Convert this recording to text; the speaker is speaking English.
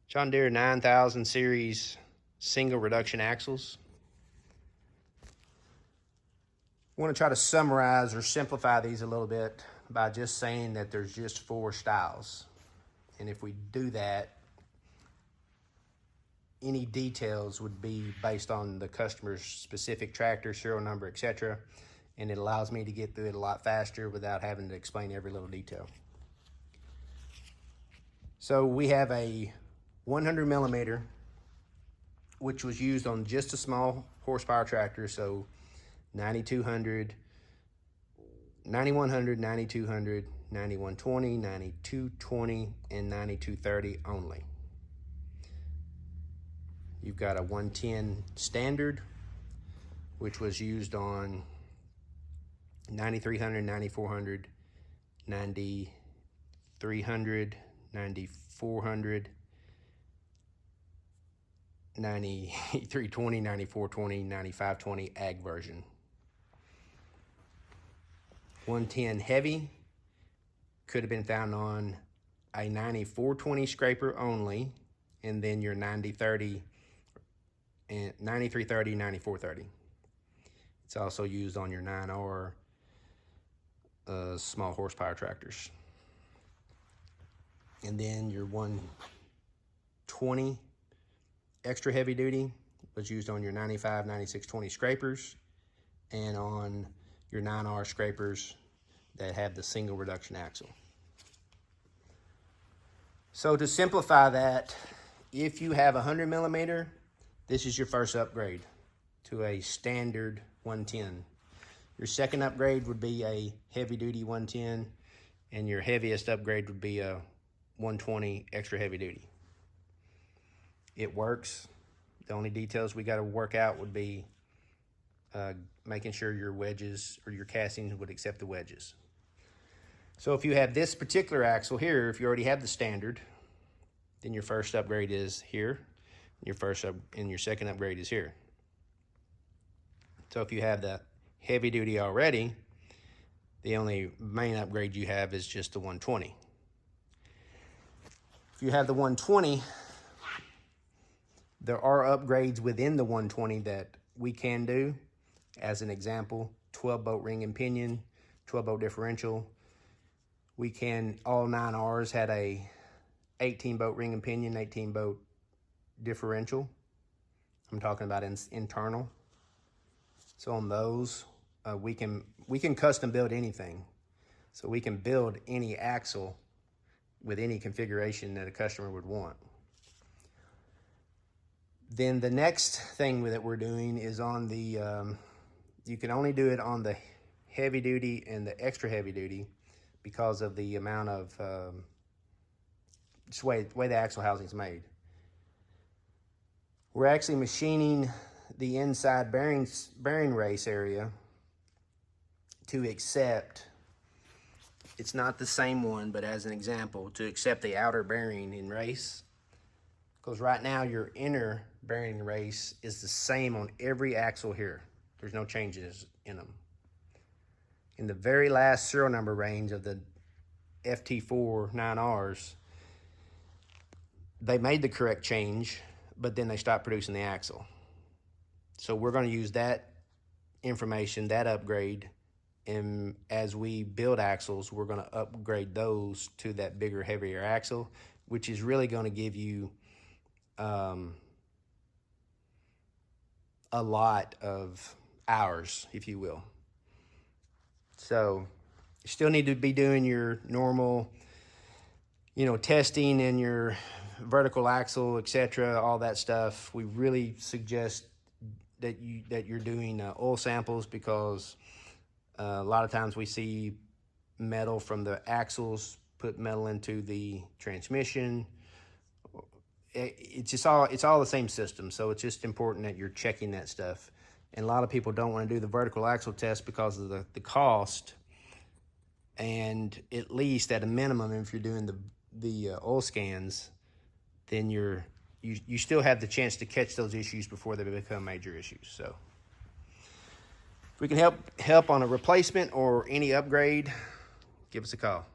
John Deere 9000 series single reduction axles. I want to try to summarize or simplify these a little bit by just saying that there's just 4 styles. And if we do that, any details would be based on the customer's specific tractor, serial number, etc. And it allows me to get through it a lot faster without having to explain every little detail. So we have a 100 millimeter, which was used on just a small horsepower tractor. So 9200, 9100, 9200, 9120, 9220, and 9230 only. You've got a 110 standard, which was used on 9300, 9400, 9300, 9400, 9320, 9420, 9520 ag version. 110 heavy could have been found on a 9420 scraper only, and then your 9030 and 9330, 9430. It's also used on your 9R small horsepower tractors. And then your 120 extra heavy duty was used on your 95, 9620 scrapers and on your 9R scrapers that have the single reduction axle. So to simplify that, if you have a 100 millimeter, this is your first upgrade to a standard 110. Your second upgrade would be a heavy duty 110, and your heaviest upgrade would be a 120 extra heavy duty. It works. The only details we got to work out would be making sure your wedges or your casting would accept the wedges. So if you have this particular axle here, if you already have the standard, then your first upgrade is here. Your second upgrade is here. So if you have the heavy duty already, the only main upgrade you have is just the 120. If you have the 120, there are upgrades within the 120 that we can do. As an example, 12-bolt ring and pinion, 12-bolt differential. We can, all 9Rs had a 18-bolt ring and pinion, 18-bolt differential. I'm talking about internal. So on those, we can custom build anything. So we can build any axle with any configuration that a customer would want. Then the next thing that we're doing is on the, you can only do it on the heavy duty and the extra heavy duty because of the amount of, just way the axle housing is made. We're actually machining the inside bearing race area to accept, it's not the same one, but as an example, to accept the outer bearing in race. Because right now your inner bearing race is the same on every axle here. There's no changes in them. In the very last serial number range of the FT4 9Rs, they made the correct change, but then they stopped producing the axle. So we're going to use that information, that upgrade, and as we build axles, we're going to upgrade those to that bigger, heavier axle, which is really going to give you a lot of hours, if you will. So you still need to be doing your normal, testing and your vertical axle, etc., all that stuff. We really suggest that you're doing oil samples, because a lot of times we see metal from the axles put metal into the transmission. It's all the same system, so it's just important that you're checking that stuff. And a lot of people don't want to do the vertical axle test because of the cost. And at least at a minimum, if you're doing the oil scans, then you still have the chance to catch those issues before they become major issues. So if we can help on a replacement or any upgrade, give us a call.